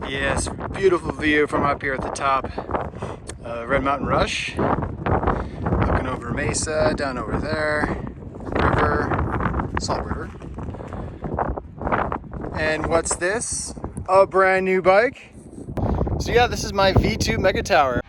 Yes, beautiful view from up here at the top. Red Mountain Rush. Looking over Mesa, down over there. River, Salt River. And what's this? A brand new bike. So yeah, this is my V2 Megatower.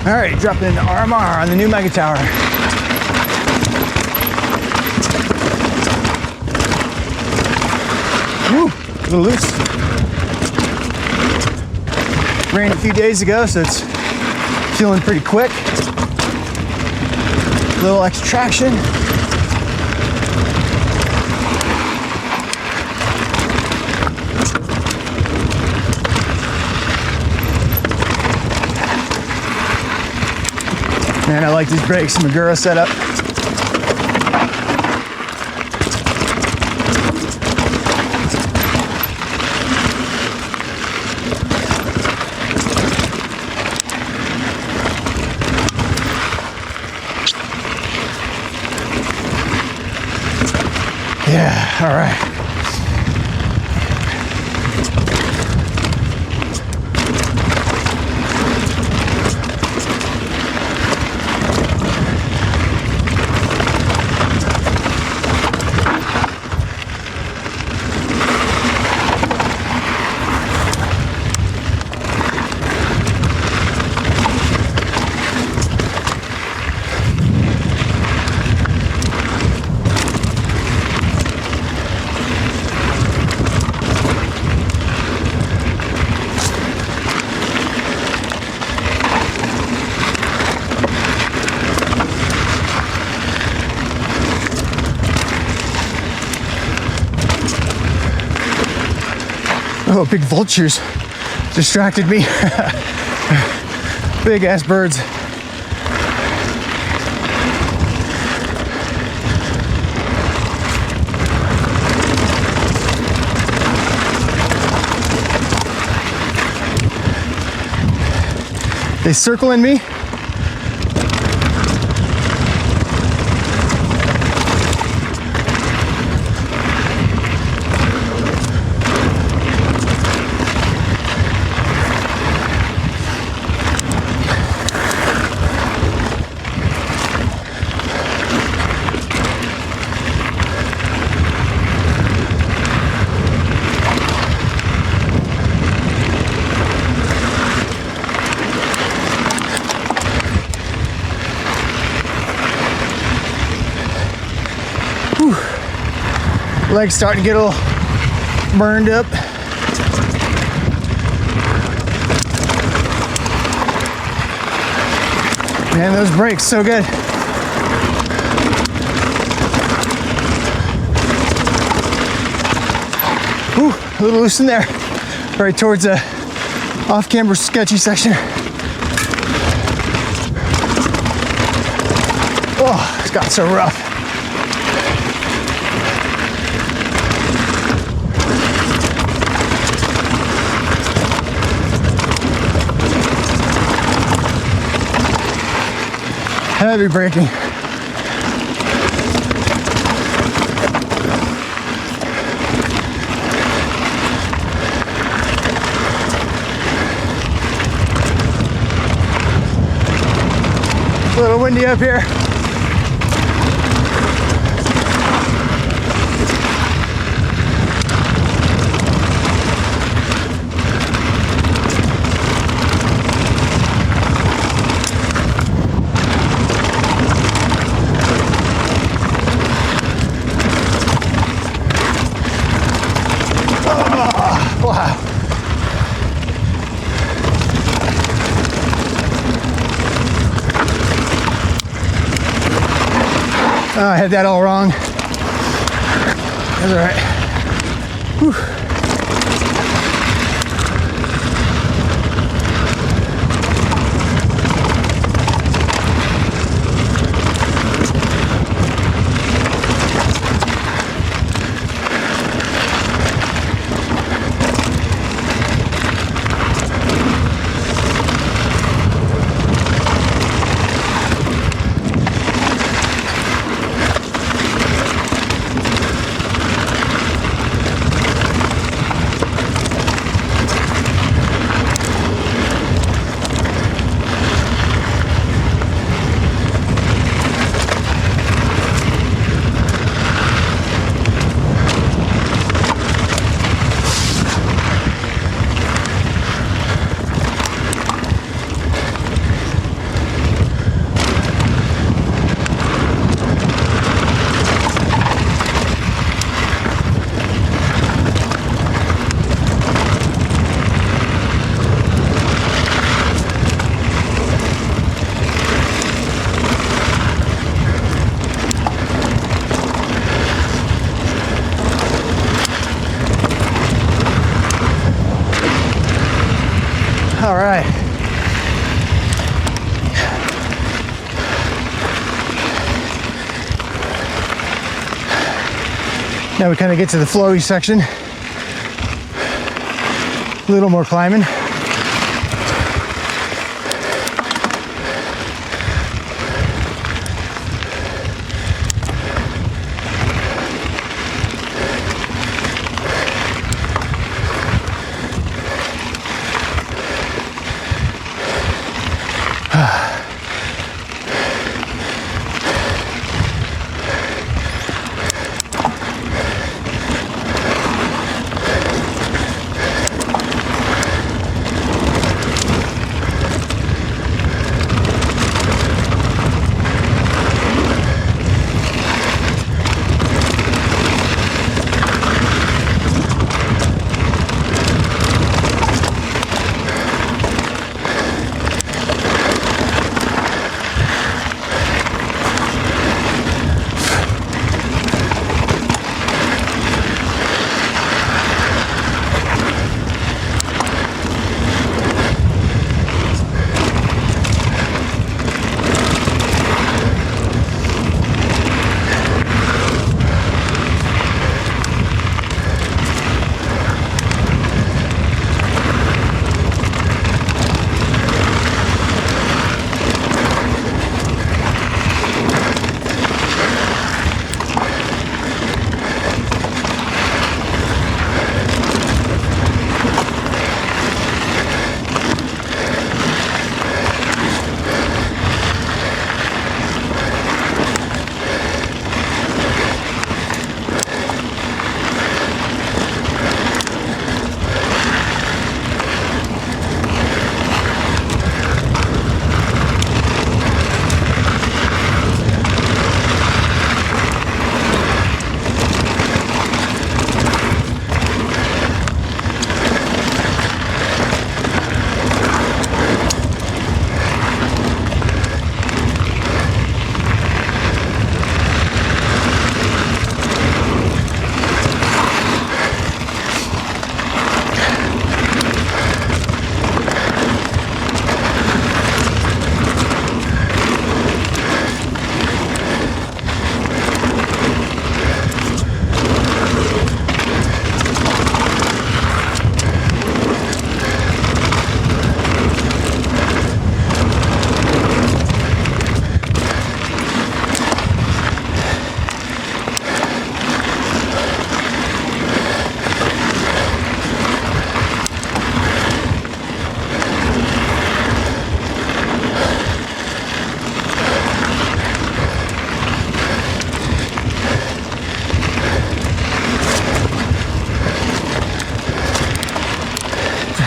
All right, dropping into RMR on the new Megatower. Woo, a little loose. Rained a few days ago, so it's feeling pretty quick. A little extra traction. Man, I like these brakes, Magura setup. Yeah, all right. Oh, big vultures distracted me. Big ass birds. They circling me. Legs starting to get a little burned up. Man, those brakes, so good. Ooh, a little loose in there. Right towards the off-camber sketchy section. Oh, it's got so rough. Heavy braking. A little windy up here. Wow. Oh, I had that all wrong. That's all right. Whew. All right. Now we kind of get to the flowy section. A little more climbing.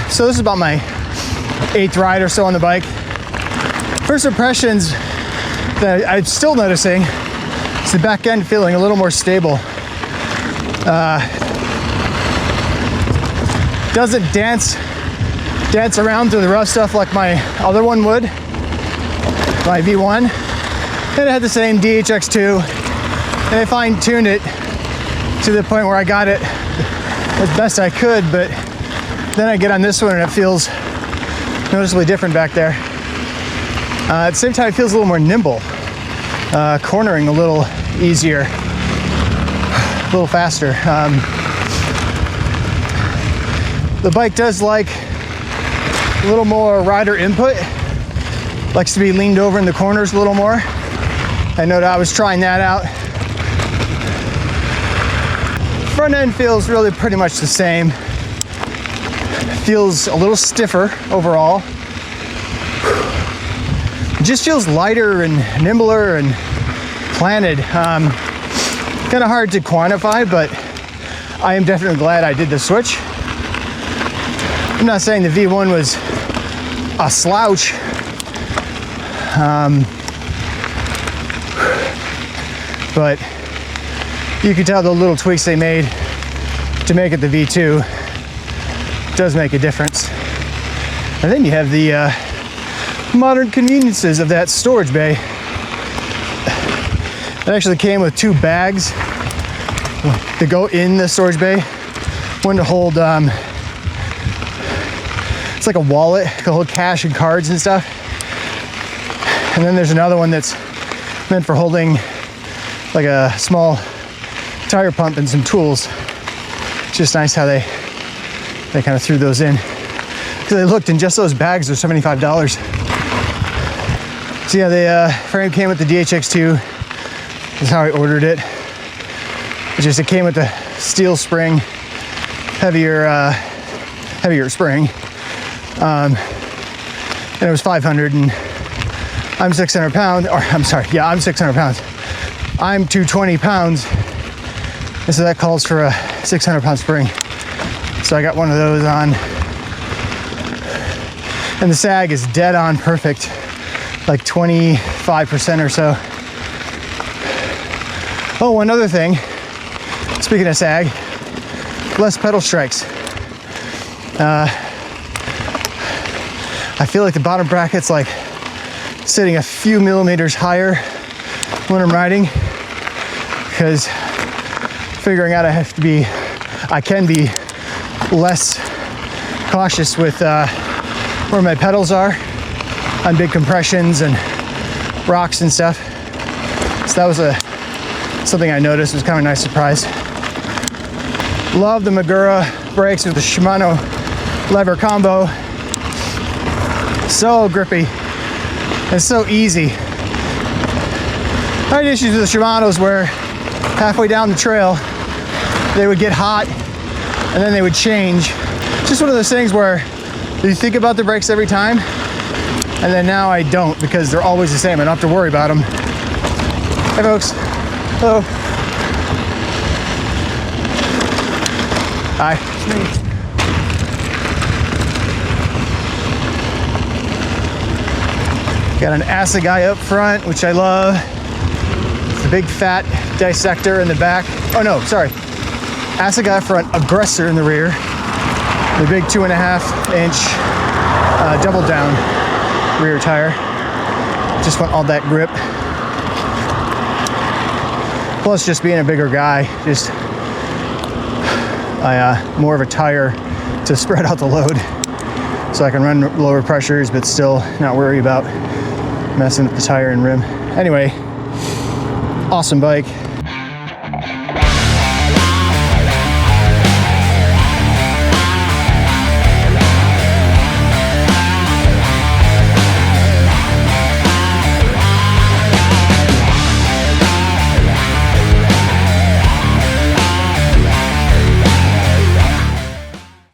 So this is about my 8th ride or so on the bike. First impressions that I'm still noticing is the back end feeling a little more stable. Doesn't dance around through the rough stuff like my other one would, my V1. And it had the same DHX2 And I fine-tuned it to the point where I got it as best I could, but then I get on this one and it feels noticeably different back there. At the same time, it feels a little more nimble, cornering a little easier, a little faster. The bike does like a little more rider input, likes to be leaned over in the corners a little more. I know that I was trying that out. Front end feels really pretty much the same. Feels a little stiffer overall. It just feels lighter and nimbler and planted. Kind of hard to quantify, but I am definitely glad I did the switch. I'm not saying the V1 was a slouch. But you can tell the little tweaks they made to make it the V2 does make a difference. And then you have the modern conveniences of that storage bay. It actually came with 2 bags to go in the storage bay. One to hold, it's like a wallet, to hold cash and cards and stuff. And then there's another one that's meant for holding like a small tire pump and some tools. It's just nice how they kind of threw those in. Because I looked and just those bags are $75. So yeah, the frame came with the DHX2. That's how I ordered it. It came with the steel spring, heavier spring. And it was 500 and I'm 600 pounds, or I'm sorry, yeah, I'm 600 pounds. I'm 220 pounds. And so that calls for a 600 pound spring. So I got one of those on. And the sag is dead on perfect, like 25% or so. Oh, one other thing, speaking of sag, less pedal strikes. I feel like the bottom bracket's like sitting a few millimeters higher when I'm riding, because figuring out I can be less cautious with where my pedals are on big compressions and rocks and stuff. So that was something I noticed. It was kind of a nice surprise. Love the Magura brakes with the Shimano lever combo. So grippy and so easy. I had issues with the Shimanos where halfway down the trail they would get hot and then they would change. Just one of those things where you think about the brakes every time, and then now I don't, because they're always the same. I don't have to worry about them. Hey folks. Hello. Hi. It's me. Got an Assegai up front, which I love. The big fat dissector in the back. Oh no, sorry. Assegai front, Aggressor in the rear. The big 2.5-inch double down rear tire. Just want all that grip. Plus, just being a bigger guy, just more of a tire to spread out the load, so I can run lower pressures, but still not worry about messing with the tire and rim. Anyway, awesome bike.